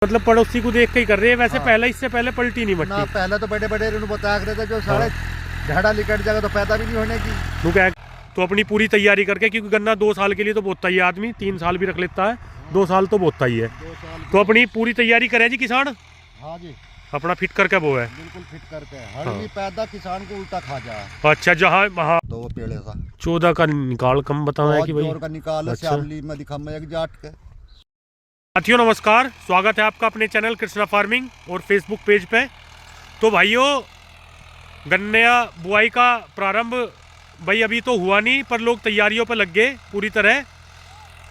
मतलब पड़ोसी को देख के ही कर रहे हैं वैसे। हाँ। पहले इससे पहले पलटी नहीं ना मट्टी पहले तो बड़े बड़े बता रहे थे जो साढ़े झाड़ा लिकट जाएगा तो पैदा भी नहीं होने की। तू क्या तो अपनी पूरी तैयारी करके, क्योंकि गन्ना 2 साल के लिए तो बोता ही है आदमी, 3 साल भी रख लेता है, 2 साल तो बोता ही है। 2 साल तो अपनी पूरी तैयारी करे जी किसान, हाँ जी अपना फिट करके वो है बिल्कुल फिट करके हड़ली पैदा किसान को उल्टा खा जा। अच्छा जहाँ वहाँ तो वो पेड़े सा 14 का निकाल कम बताना है कि भाई। जोर का निकाल अच्छा। श्यामली में दिखा मैं एक जाट के। साथियों नमस्कार, स्वागत है आपका अपने चैनल कृष्णा फार्मिंग और फेसबुक पेज पे। तो भाइयों गन्ने बुआई का प्रारंभ भाई अभी तो हुआ नहीं, पर लोग तैयारियों पे लग गए पूरी तरह,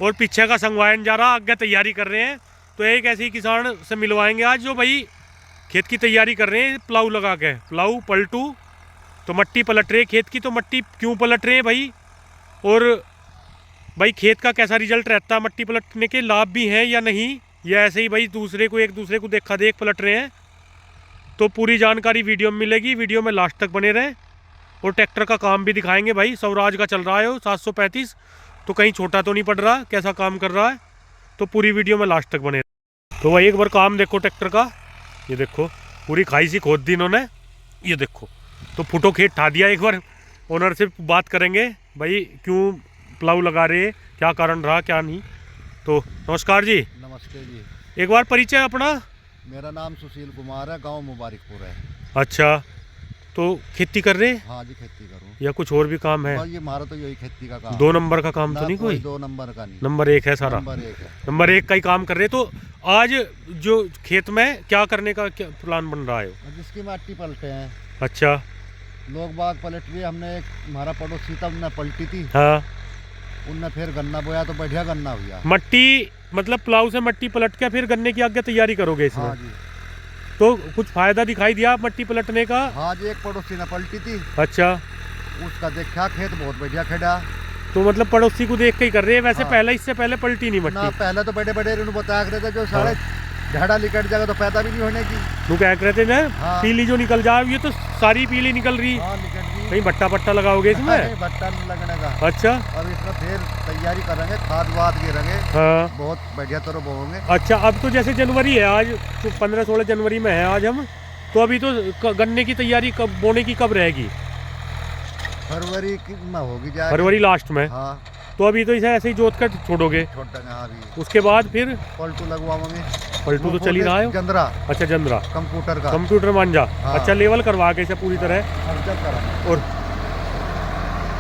और पीछे का संगवायन जा रहा, आगे तैयारी कर रहे हैं। तो एक ऐसे ही किसान से मिलवाएंगे आज जो भाई खेत की तैयारी कर रहे हैं प्लाऊ लगा के, प्लाऊ पलटू तो मट्टी पलट रहे खेत की। तो मट्टी क्यों पलट रहे हैं भाई, और भाई खेत का कैसा रिजल्ट रहता है, मट्टी पलटने के लाभ भी हैं या नहीं, या ऐसे ही भाई एक दूसरे को देखा देख पलट रहे हैं। तो पूरी जानकारी वीडियो में मिलेगी, वीडियो में लास्ट तक बने रहें। और ट्रैक्टर का काम भी दिखाएंगे भाई, स्वराज का चल रहा है वो 735, तो कहीं छोटा तो नहीं पड़ रहा, कैसा काम कर रहा है। तो पूरी वीडियो में लास्ट तक बने रहें। तो भाई एक बार काम देखो ट्रैक्टर का, ये देखो पूरी खाई सी खोद दी इन्होंने, ये देखो। तो फुटो खेत ठा दिया। एक बार ओनर से बात करेंगे भाई क्यों प्लाऊ लगा रहे हैं, क्या कारण रहा क्या नहीं। तो नमस्कार जी। नमस्ते जी। एक बार परिचय अपना। मेरा नाम सुशील कुमार है, गांव मुबारकपुर है। अच्छा, तो खेती कर रहे हैं हाँ जी खेती करूँ या कुछ और भी काम है? ये हमारा तो यही खेती का काम। 2 नंबर का काम तो नहीं कोई? 2 नंबर का नहीं, नंबर 1 है सारा। नंबर 1 का ही काम कर रहे हैं। तो आज जो खेत में क्या करने का क्या प्लान बन रहा है? जिसकी मट्टी पलटे हैं अच्छा, लोग बाग पलट लिए। हमने एक हमारा पड़ोसी था, उनने पलटी थी, हाँ उनने फिर गन्ना बोया तो बढ़िया गन्ना हुआ। मट्टी मतलब प्लाऊ से मट्टी पलट के फिर गन्ने की आगे तैयारी करोगे इसमें? हाँ जी। तो कुछ फायदा दिखाई दिया मट्टी पलटने का? हाँ जी, एक पड़ोसी ने पलटी थी, अच्छा, उसका देखा खेत बहुत बढ़िया खड़ा। तो मतलब पड़ोसी को देख के ही कर रहे हैं वैसे। हाँ। पहले इससे पहले पलटी नहीं ना मट्टी? पहले तो बड़े बड़े बता रहे थे जो साढ़े झाड़ा लिकट जाएगा तो पैदा भी नहीं होने की। तू क्या कह रहे थे ना? हाँ। पीली जो निकल जाए, ये तो सारी पीली निकल रही। हाँ लिकट गई। कहीं भट्टा पट्टा लगाओगे इसमें? नहीं, भट्टा नहीं लगने का। अच्छा, अब इसमें फिर तैयारी करेंगे, खाद वाद गिरेंगे, हाँ बहुत बढ़िया तरह बोएंगे। अच्छा। अब तो जैसे जनवरी है आज, तो 15-16 जनवरी में है आज हम, तो अभी तो गन्ने की तैयारी कब बोने की कब रहेगी? फरवरी में होगी जाएगी। फरवरी लास्ट में? हाँ तो अभी तो इसे ऐसे ही जोत कर छोड़ोगे, छोड़ देंगे। हाँ भी उसके बाद फिर पलटू लगवाओगे। पलटू तो चल ही रहा है। जंदरा अच्छा जंदरा कंप्यूटर का कंप्यूटर मांझा। हाँ। अच्छा, लेवल करवा के इसे पूरी तरह। हर जब कराना। और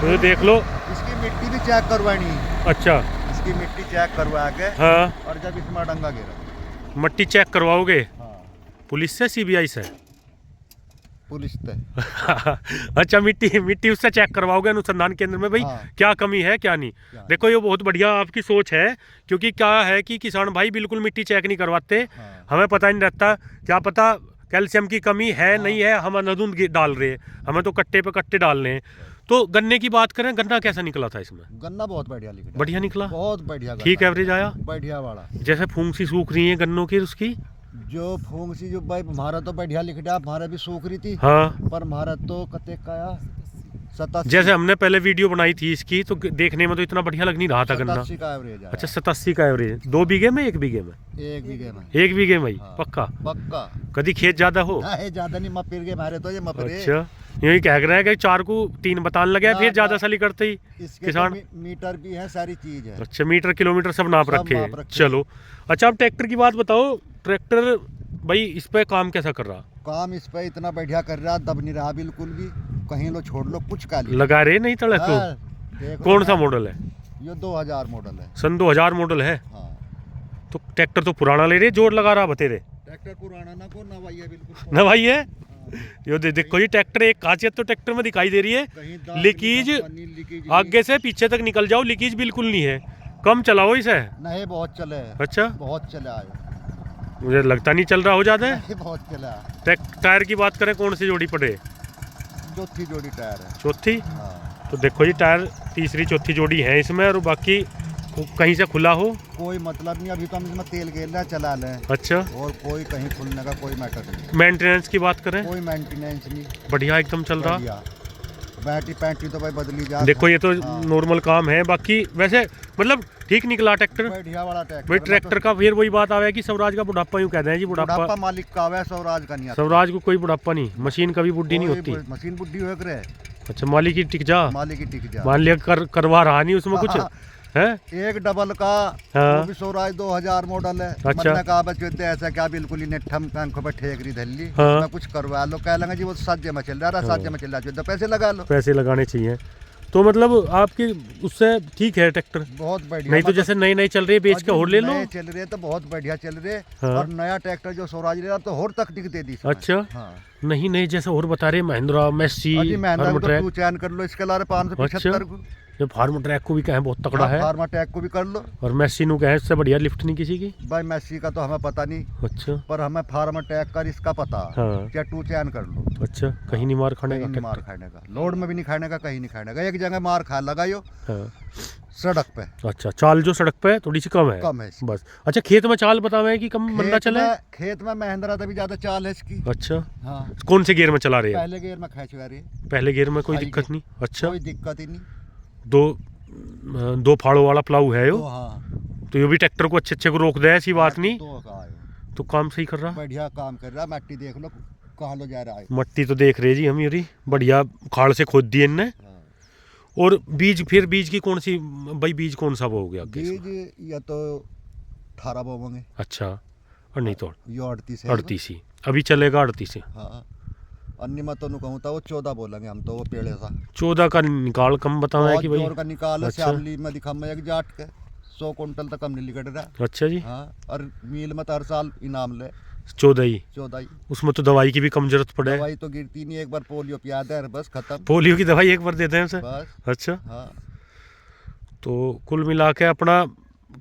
तो देख लो, इसकी मिट्टी भी चेक करवानी। अच्छा इसकी मिट्टी चेक करवा के, हाँ और जब इसमें डंगा गिरा। मट्टी चेक करवाओगे हाँ पुलिस से सीबीआई से? पुलिस पे। अच्छा, मिट्टी उससे चेक करवाओगे अनुसंधान केंद्र में भाई। हाँ। क्या कमी है क्या नहीं। क्या? देखो ये बहुत बढ़िया आपकी सोच है, क्योंकि क्या है कि किसान भाई बिल्कुल मिट्टी चेक नहीं करवाते। हाँ। हमें पता नहीं रहता, क्या पता कैल्शियम की कमी है हाँ। नहीं है, हम अंधाधुंध डाल रहे हैं, हमें तो कट्टे पे कट्टे डाल रहे हैं। तो गन्ने की बात करें, गन्ना कैसा निकला था इसमें? गन्ना बहुत बढ़िया लिखा। बढ़िया निकला, बहुत बढ़िया गन्ना। ठीक एवरेज आया? बढ़िया वाला। जैसे फूंक सी सूख रही है गन्नों की उसकी? जो फूंक सी जो भाई हमारा तो बढ़िया लिख दिया, हमारा भी सूख रही थी। हाँ, पर हमारा तो कते का आया 87। जैसे हमने पहले वीडियो बनाई थी इसकी, तो देखने में तो इतना बढ़िया लग नहीं रहा था गन्ना। 87 का एवरेज आया। अच्छा, 87 का एवरेज। 2 बीघे में 1 बीघे में? 1 बीघे में। 1 बीघे में ही? हाँ। पक्का? पक्का। कभी खेत ज्यादा हो? है ज्यादा नहीं, मपिर गए मारे तो ये मपरे। अच्छा, यही कह रहे हैं कि 4 को 3 बतान लगे, फिर ज्यादा साली करते ही इसके किसान। तो मीटर भी है, सारी चीज है। अच्छा, मीटर किलोमीटर सब नाप सब रखे नाप हैं। रखे चलो अच्छा, अब ट्रैक्टर की बात बताओ। ट्रैक्टर भाई इस पे काम कैसा कर रहा? काम इस पे इतना बढ़िया कर रहा, दब नहीं रहा बिल्कुल भी। कहीं लो छोड़ लो कुछ का लगा रहे नहीं तड़क तो? देखो कौन ना, सा मॉडल है? ये 2000 मॉडल है। सन 2000 मॉडल है? हाँ। तो ट्रैक्टर तो पुराना ले रहे, जोर लगा रहा बतेरे। ट्रैक्टर पुराना ना को नवाई है बिल्कुल। ना भाई है? हाँ। यो देखो ये ट्रैक्टर, एक खासियत तो ट्रैक्टर में दिखाई दे रही है, कहीं दाग लीकेज नहीं, पानी लीकेज आगे से पीछे तक निकल जाओ, लीकेज बिल्कुल नहीं है। कम चलाओ इसे। नहीं, बहुत चले है। अच्छा, बहुत चला है। मुझे लगता नहीं चल रहा हो जाता है। नहीं, बहुत चला है। टायर की बात करें, कौन सी जोड़ी पड़े? चौथी जोड़ी टायर है। चौथी? हाँ। तो देखो जी टायर तीसरी चौथी जोड़ी है इसमें, और बाकी कहीं से खुला हो कोई मतलब नहीं, अभी तो हम इसमें तेल गेल रहे चला लें। अच्छा, और कोई कहीं खुलने का कोई मैटर नहीं। मेंटेनेंस की बात करें, कोई मेंटेनेंस नहीं, बढ़िया एकदम चल रहा। बढ़िया। बैटरी पैंटी तो भाई बदली जा। देखो ये तो हाँ। नॉर्मल काम है, बाकी वैसे मतलब ठीक निकला ट्रैक्टर। बढ़िया वाला ट्रैक्टर। भाई ट्रैक्टर का फिर वही बात आवे कि स्वराज का बुढ़ापा यूँ कहते हैं जी, बुढ़ापा बुढ़ापा मालिक का है, स्वराज का नहीं आता। स्वराज को कोई बुढ़ापा नहीं, मशीन कभी बुढ़ी नहीं होती। मशीन बुढ़ी हो करे, अच्छा मालिक ही टिक जा, मालिक ही टिक जा। मान लिया करवा रहा नहीं उसमें कुछ हाँ। है। एक डबल का हाँ। वो भी स्वराज 2000 मॉडल है। अच्छा। मैंने कहा बच्चे ऐसा क्या बिल्कुल ही नेठम आंखों पर ठेकरी धर ली। हाँ। मैं कुछ करवा लो, कह लेंगे जी वो साज्य में चल रहा है, साज्य में चल रहा है, तो पैसे लगा लो। पैसे लगाने चाहिए। तो मतलब आपकी उससे ठीक है ट्रैक्टर, बहुत बढ़िया। नहीं तो जैसे नई नई चल रही है बेच के और ले लो। नए चल रहे तो बहुत बढ़िया चल रहे। हाँ। और नया ट्रैक्टर जो स्वराज ले रहा तो और तकनीक दे दी इसमें। अच्छा। हाँ। नहीं नहीं जैसे और बता रहे महिंद्रा, मेस्सी, अजी महिंद्रा फार्म को तो ट्रैक। तू चयन कर लो, इसके अलावा 575 को। ये फार्म ट्रैक को भी कहें बहुत तगड़ा है, फार्मा टैग को भी कर लो। और मेस्सी नु कहें इससे बढ़िया लिफ्ट नहीं किसी की। भाई मैसी का तो हमें पता नहीं, अच्छा पर हमें फार्मा टैग का इसका पता। हाँ। क्या टू चयन कर लो। अच्छा कहीं नहीं मार खाने कहीं का नहीं मार ट्रैक्टर। खाने का, लोड में भी नहीं खाने का, कहीं नहीं खाने का। एक जगह मार खा लगायो हाँ। सड़क पे। अच्छा चाल जो सड़क पे थोड़ी सी कम है। कम है इसकी। बस। अच्छा खेत में चाल बतावे कि कम मंदा चले। खेत में महिंद्रा तभी ज्यादा चाल है इसकी। अच्छा हाँ। कौन से गियर में चला रहे हैं? पहले गियर में खींच रही है, पहले गियर में कोई हाई दिक्कत गियर। नहीं। अच्छा कोई दिक्कत ही नहीं। दो फाड़ों वाला प्लाऊ है यो, तो हाँ। तो ये भी ट्रैक्टर को अच्छे अच्छे को रोक दे, ऐसी बात नहीं। तो का है। तो काम सही कर रहा। बढ़िया काम कर रहा है। मिट्टी देख लो कहाँ लो जा रहा है। मट्टी तो देख रहे जी हम, ये बढ़िया खाड़ से खोद दी इनने। हाँ। और बीज, फिर बीज की कौन सी भाई, बीज कौन सा वो हो गया आगे इसमें? बीज या तो 18 बोवेंगे। अच्छा और नहीं तो ये 38 है। 38 ही अभी चलेगा, 38 ही। हाँ। अन्य मैं तो कहूँ था वो 14 बोलेंगे हम तो, वो पेड़े सा 14 का निकाल कम बताया बहुत कि भाई। जोर का निकाल है। अच्छा। श्यामली में दिखा मैं एक जाट के 100 कुंटल तक कम नहीं निकल रहा। अच्छा जी। हाँ। और मील में तो हर साल इनाम ले 14 ही। 14। उसमें तो दवाई की भी कम जरूरत पड़े। दवाई तो गिरती नहीं, एक बार पोलियो पिया दे बस खत्म। पोलियो की दवाई एक बार देते हैं उसे। बस। अच्छा हाँ। तो कुल मिला के अपना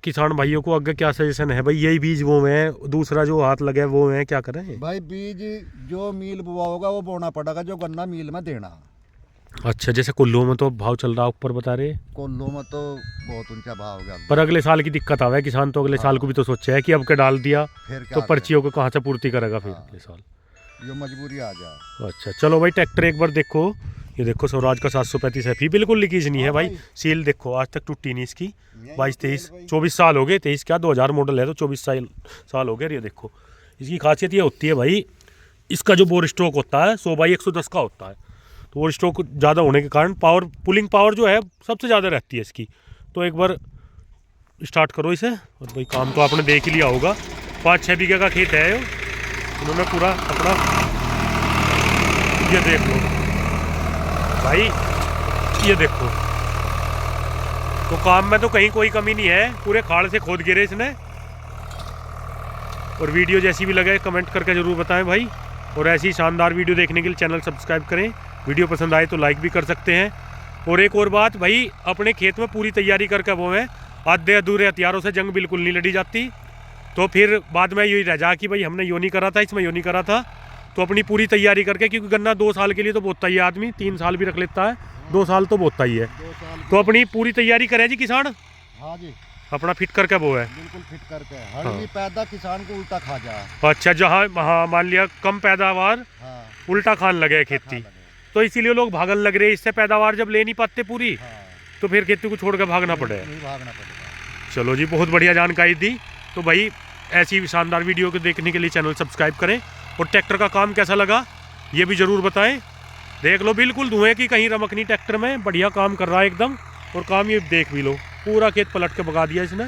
किसान भाइयों को आगे क्या सजेशन है भाई? यही बीज वो हैं, दूसरा जो हाथ लगे वो हैं, क्या करें? भाई बीज जो मील बुआ होगा वो बोना पड़ेगा, जो गन्ना मील में देना। अच्छा जैसे कुल्लू में तो भाव चल रहा ऊपर बता रहे, कोल्लो में तो बहुत ऊंचा भाव हो गया। पर अगले साल की दिक्कत आवे किसान तो अगले साल को भी तो सोचा है कि अब के डाल दिया फिर क्या तो करें? पर्चियों को कहाँ से पूर्ति करेगा फिर हाँ। अगले साल। जो मजबूरी आ जाए। अच्छा चलो भाई ट्रैक्टर एक बार देखो, ये देखो स्वराज का 735 है, भी बिल्कुल लीकेज नहीं है हाँ भाई। भाई। सील देखो आज तक टूटी नहीं इसकी। यही 22 तेल 23 भाई। 24 साल हो गए, 23 क्या 2000 मॉडल है तो 24 साल हो गए। और ये देखो इसकी खासियत ये होती है भाई, इसका जो बोर स्ट्रोक होता है 100/110 का होता है। तो बोर स्ट्रोक ज़्यादा होने के कारण पावर, पुलिंग पावर जो है सबसे ज़्यादा रहती है इसकी। तो एक बार स्टार्ट करो इसे। और भाई काम तो आपने देख ही लिया होगा, 5-6 बीघे का खेत है ये, उन्होंने पूरा अपना, ये देख लो भाई, ये देखो। तो काम में तो कहीं कोई कमी नहीं है, पूरे खाड़ से खोद गिरे इसने। और वीडियो जैसी भी लगे कमेंट करके ज़रूर बताएं भाई। और ऐसी शानदार वीडियो देखने के लिए चैनल सब्सक्राइब करें। वीडियो पसंद आए तो लाइक भी कर सकते हैं। और एक और बात भाई, अपने खेत में पूरी तैयारी करके वो है, आधे अधूरे हथियारों से जंग बिल्कुल नहीं लड़ी जाती। तो फिर बाद में यही रह जा कि भाई हमने यो नहीं करा था, इसमें यो नहीं करा था। तो अपनी पूरी तैयारी करके, क्योंकि गन्ना 2 साल के लिए तो बोता ही है आदमी, 3 साल भी रख लेता है, 2 साल तो बोता ही है। 2 साल। तो अपनी पूरी तैयारी करें जी किसान, हाँ जी अपना फिट करके वो है। बिल्कुल फिट करके। हड़ली पैदा किसान को उल्टा खा जा। अच्छा जहाँ, हाँ मान लिया कम पैदावार हाँ। उल्टा खान लगे खेती, तो इसीलिए लोग भागन लग रहे हैं। इससे पैदावार जब ले नहीं पाते पूरी, हाँ। तो फिर खेती को छोड़ कर भागना पड़े। नहीं भागना पड़ेगा। चलो जी बहुत बढ़िया जानकारी दी। तो भाई ऐसी शानदार वीडियो को देखने के लिए चैनल सब्सक्राइब करें। और ट्रैक्टर का काम कैसा लगा ये भी ज़रूर बताएं। देख लो बिल्कुल धुएं की कहीं रमक नहीं ट्रैक्टर में, बढ़िया काम कर रहा है एकदम। और काम ये देख भी लो, पूरा खेत पलट के भगा दिया इसने।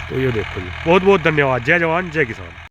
तो ये देखो जी, बहुत बहुत धन्यवाद। जय जवान जय किसान।